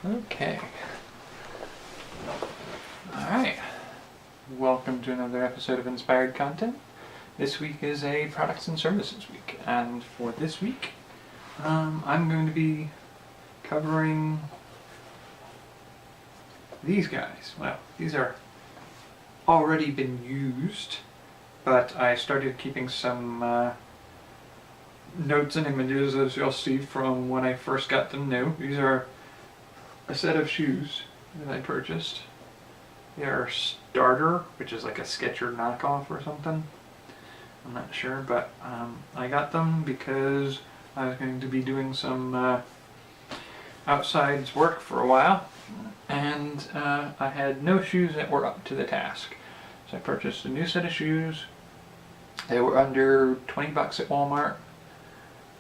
Okay. Alright. Welcome to another episode of Inspired Content. This week is a products and services week, and for this week, I'm going to be covering these guys. Well, these are already been used, but I started keeping some notes and images, as you'll see, from when I first got them new. These are a set of shoes that I purchased. They are Starter, which is like a Skechers knockoff or something. I'm not sure, but I got them because I was going to be doing some outside work for a while, and I had no shoes that were up to the task. So I purchased a new set of shoes. They were under 20 bucks at Walmart.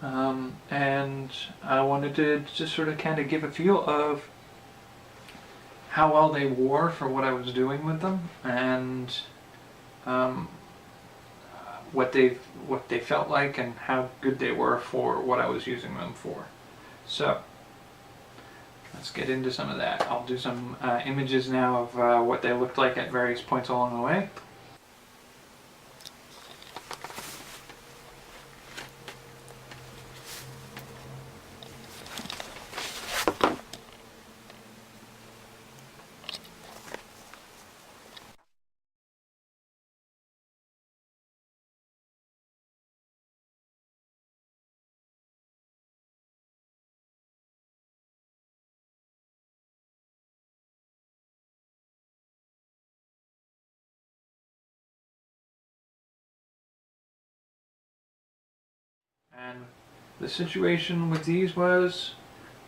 And I wanted to just sort of kind of give a feel of how well they wore for what I was doing with them, and what they felt like and how good they were for what I was using them for. So let's get into some of that. I'll do some images now of what they looked like at various points along the way. And the situation with these was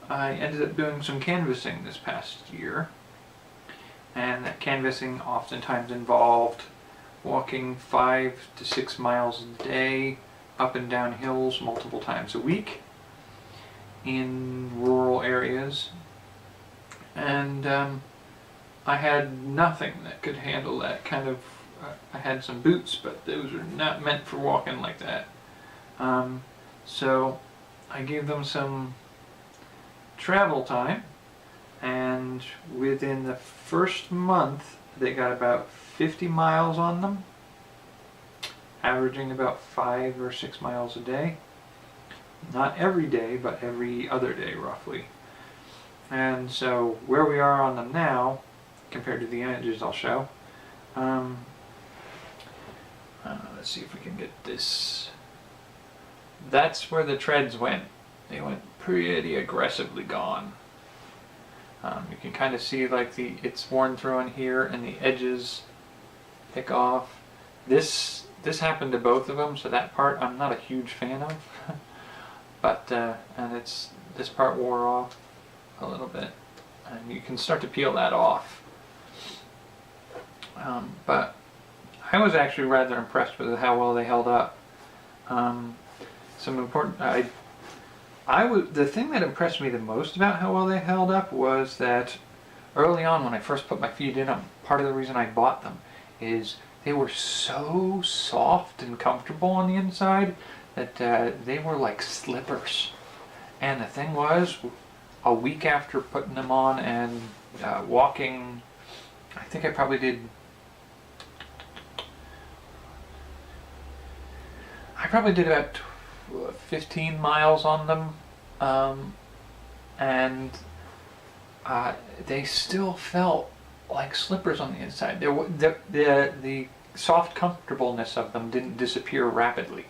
I ended up doing some canvassing this past year, and that canvassing oftentimes involved walking 5 to 6 miles a day up and down hills multiple times a week in rural areas, and I had nothing that could handle that kind of I had some boots, but those are not meant for walking like that. So I gave them some travel time, and within the first month they got about 50 miles on them, averaging about 5 or 6 miles a day. Not every day, but every other day roughly. And so where we are on them now, compared to the images I'll show, let's see if we can get this. That's where the treads went. They went pretty aggressively gone. You can kind of see like it's worn through in here, and the edges pick off. This happened to both of them, so that part I'm not a huge fan of. But and this part wore off a little bit, and you can start to peel that off. But I was actually rather impressed with how well they held up. Some important. The thing that impressed me the most about how well they held up was that early on, when I first put my feet in them, part of the reason I bought them is they were so soft and comfortable on the inside that they were like slippers. And the thing was, a week after putting them on and walking, I think I probably did. About 15 miles on them, and they still felt like slippers on the inside. The soft comfortableness of them didn't disappear rapidly.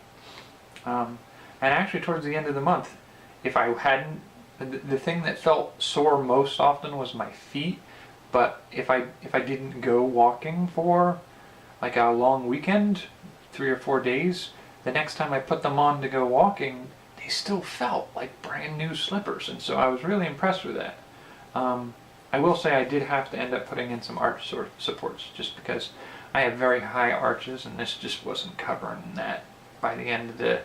And actually towards the end of the month, if I hadn't, the thing that felt sore most often was my feet, but if I didn't go walking for like a long weekend, 3 or 4 days, the next time I put them on to go walking, they still felt like brand new slippers, and so I was really impressed with that. I will say I did have to end up putting in some arch supports, just because I have very high arches, and this just wasn't covering that by the end of the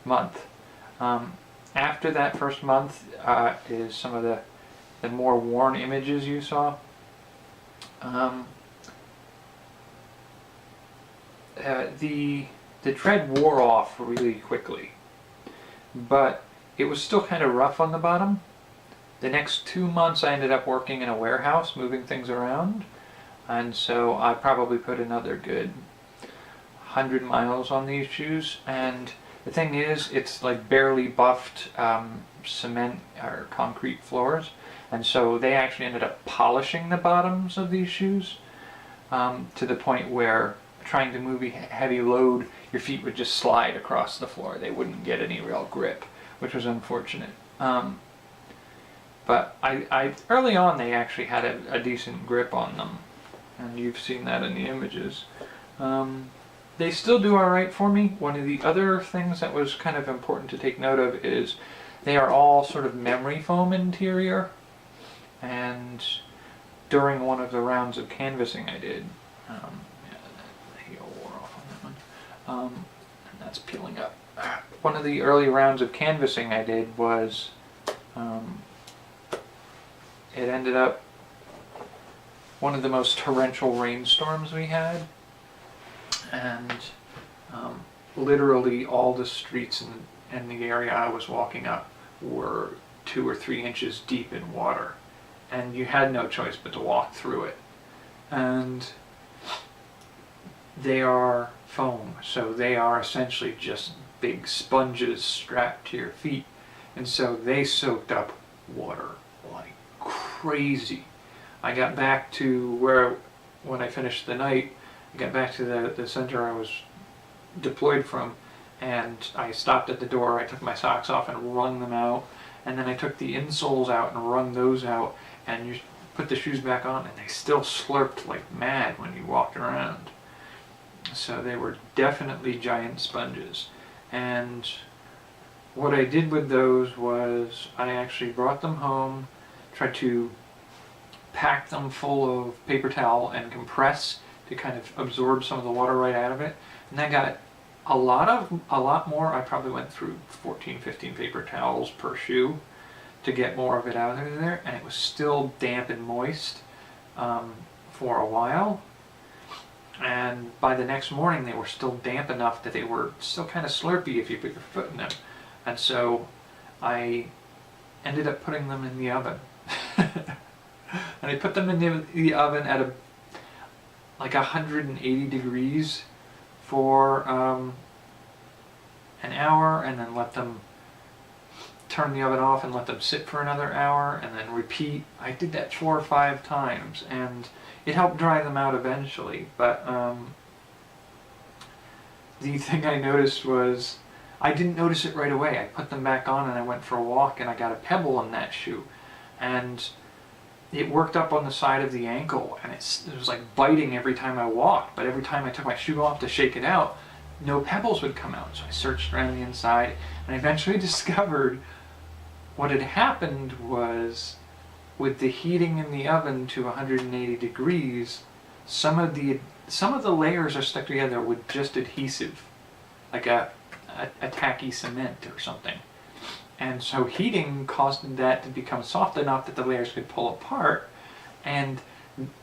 month. After that first month is some of the more worn images you saw. The tread wore off really quickly, but it was still kind of rough on the bottom, The next 2 months I ended up working in a warehouse, moving things around, and so I probably put another good 100 miles on these shoes. And the thing is, it's like barely buffed cement or concrete floors, and so they actually ended up polishing the bottoms of these shoes to the point where trying to move a heavy load, your feet would just slide across the floor. They wouldn't get any real grip, which was unfortunate. But I early on they actually had a decent grip on them, and you've seen that in the images. They still do alright for me. One of the other things that was kind of important to take note of is they are all sort of memory foam interior, and during one of the rounds of canvassing I did, yeah, the heel wore off on that one, and that's peeling up. One of the early rounds of canvassing I did was, it ended up one of the most torrential rainstorms we had, and literally all the streets in the area I was walking up were 2 or 3 inches deep in water, and you had no choice but to walk through it. And they are foam, so they are essentially just big sponges strapped to your feet, and so they soaked up water like crazy. I got back to when I finished the night, I got back to the center I was deployed from, and I stopped at the door. I took my socks off and wrung them out, and then I took the insoles out and wrung those out, and you put the shoes back on, and they still slurped like mad when you walked around. So they were definitely giant sponges. And what I did with those was I actually brought them home, tried to pack them full of paper towel and compress to kind of absorb some of the water right out of it. And I got a lot more. I probably went through 14, 15 paper towels per shoe to get more of it out of there, and it was still damp and moist for a while. And by the next morning they were still damp enough that they were still kind of slurpy if you put your foot in them. And so I ended up putting them in the oven. And I put them in the oven at like 180 degrees for an hour, and then let them turn the oven off and let them sit for another hour, and then repeat. I did that 4 or 5 times, and it helped dry them out eventually. But the thing I noticed was, I didn't notice it right away. I put them back on and I went for a walk, and I got a pebble in that shoe, and it worked up on the side of the ankle, and it was like biting every time I walked. But every time I took my shoe off to shake it out, no pebbles would come out. So I searched around the inside, and I eventually discovered what had happened was, with the heating in the oven to 180 degrees, some of the layers are stuck together with just adhesive, like a tacky cement or something. And so heating caused that to become soft enough that the layers could pull apart, and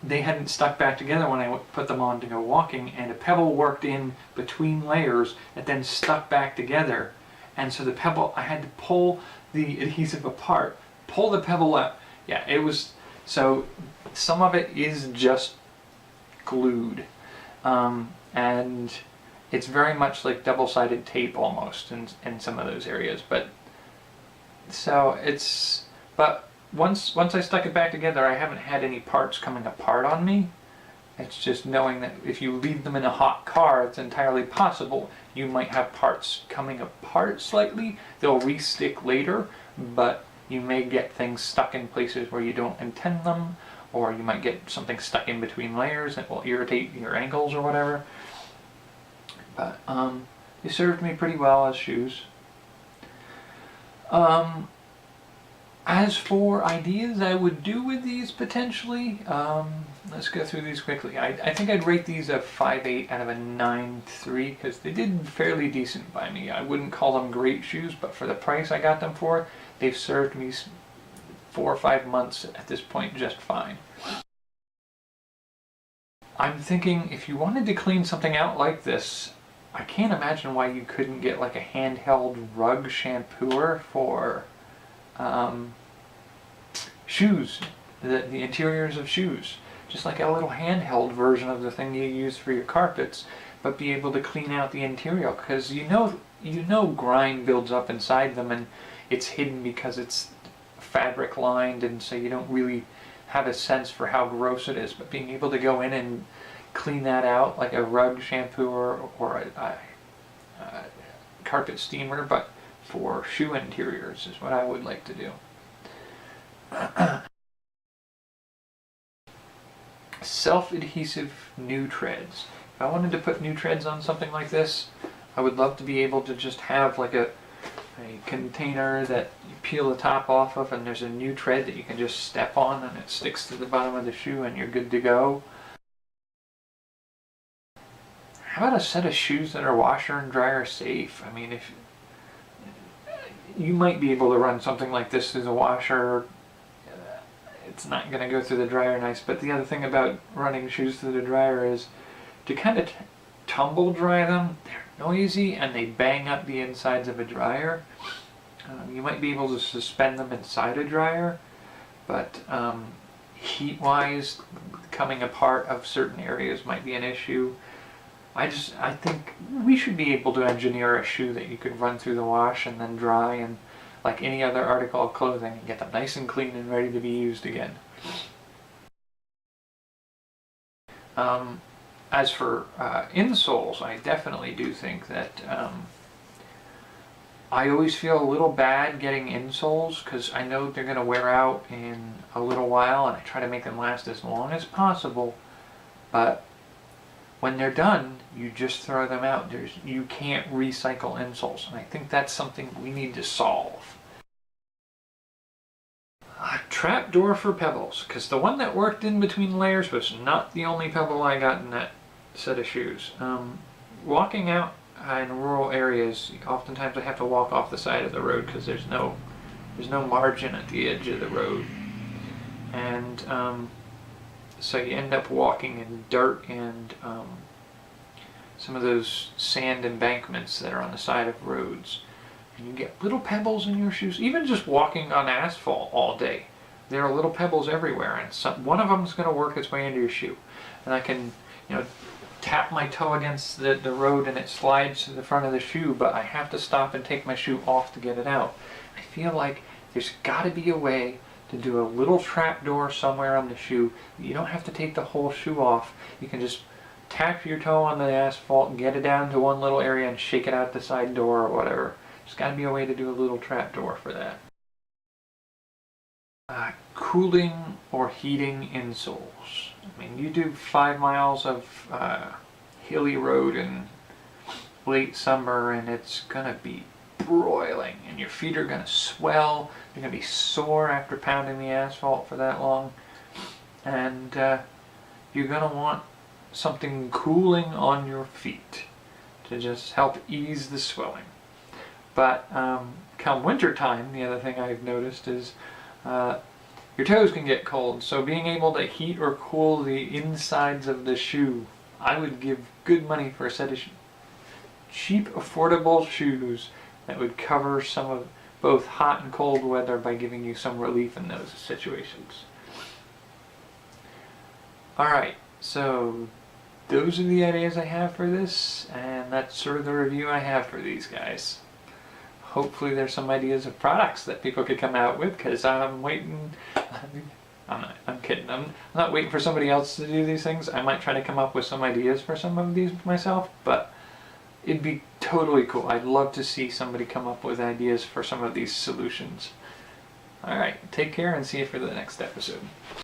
they hadn't stuck back together when I put them on to go walking, and a pebble worked in between layers that then stuck back together. And so the pebble, I had to pull the adhesive apart, pull the pebble out. Yeah, it was, so some of it is just glued. And it's very much like double-sided tape almost in some of those areas. But once I stuck it back together, I haven't had any parts coming apart on me. It's just knowing that if you leave them in a hot car, it's entirely possible you might have parts coming apart slightly. They'll re-stick later, but you may get things stuck in places where you don't intend them, or you might get something stuck in between layers that will irritate your ankles or whatever. But they served me pretty well as shoes. As for ideas I would do with these potentially, let's go through these quickly. I think I'd rate these a 5.8 out of a 9.3 because they did fairly decent by me. I wouldn't call them great shoes, but for the price I got them for, they've served me 4 or 5 months at this point just fine. I'm thinking if you wanted to clean something out like this, I can't imagine why you couldn't get like a handheld rug shampooer for shoes, the interiors of shoes. Just like a little handheld version of the thing you use for your carpets, but be able to clean out the interior, because you know grime builds up inside them, and it's hidden because it's fabric lined, and so you don't really have a sense for how gross it is. But being able to go in and clean that out like a rug shampoo or a carpet steamer, but for shoe interiors is what I would like to do. Self-adhesive new treads. If I wanted to put new treads on something like this, I would love to be able to just have like a container that you peel the top off of, and there's a new tread that you can just step on and it sticks to the bottom of the shoe and you're good to go. How about a set of shoes that are washer and dryer safe? I mean, if you might be able to run something like this through the washer, it's not going to go through the dryer nice. But the other thing about running shoes through the dryer is to kind of tumble dry them. They're noisy and they bang up the insides of a dryer. You might be able to suspend them inside a dryer, but heat-wise, coming apart of certain areas might be an issue. I think we should be able to engineer a shoe that you could run through the wash and then dry, and like any other article of clothing, and get them nice and clean and ready to be used again. As for insoles, I definitely do think that I always feel a little bad getting insoles because I know they're going to wear out in a little while, and I try to make them last as long as possible. But when they're done, you just throw them out. You can't recycle insoles, and I think that's something we need to solve. A trapdoor for pebbles, because the one that worked in between layers was not the only pebble I got in that set of shoes. Walking out in rural areas, oftentimes I have to walk off the side of the road because there's no margin at the edge of the road, and so you end up walking in dirt and some of those sand embankments that are on the side of roads, and you get little pebbles in your shoes. Even just walking on asphalt all day, there are little pebbles everywhere, and one of them is going to work its way into your shoe, and I can, tap my toe against the road and it slides to the front of the shoe, but I have to stop and take my shoe off to get it out. I feel like there's got to be a way to do a little trap door somewhere on the shoe. You don't have to take the whole shoe off. You can just tap your toe on the asphalt and get it down to one little area and shake it out the side door or whatever. There's got to be a way to do a little trap door for that. Cooling or heating insoles. I mean, you do 5 miles of hilly road in late summer and it's gonna be broiling, and your feet are gonna swell. You're gonna be sore after pounding the asphalt for that long, and you're gonna want something cooling on your feet to just help ease the swelling. But come winter time, the other thing I've noticed is your toes can get cold, so being able to heat or cool the insides of the shoe, I would give good money for a set of cheap, affordable shoes that would cover some of both hot and cold weather by giving you some relief in those situations. Alright, so those are the ideas I have for this, and that's sort of the review I have for these guys. Hopefully there's some ideas of products that people could come out with, because I'm waiting. I'm kidding. I'm not waiting for somebody else to do these things. I might try to come up with some ideas for some of these myself, but it'd be totally cool. I'd love to see somebody come up with ideas for some of these solutions. Alright, take care and see you for the next episode.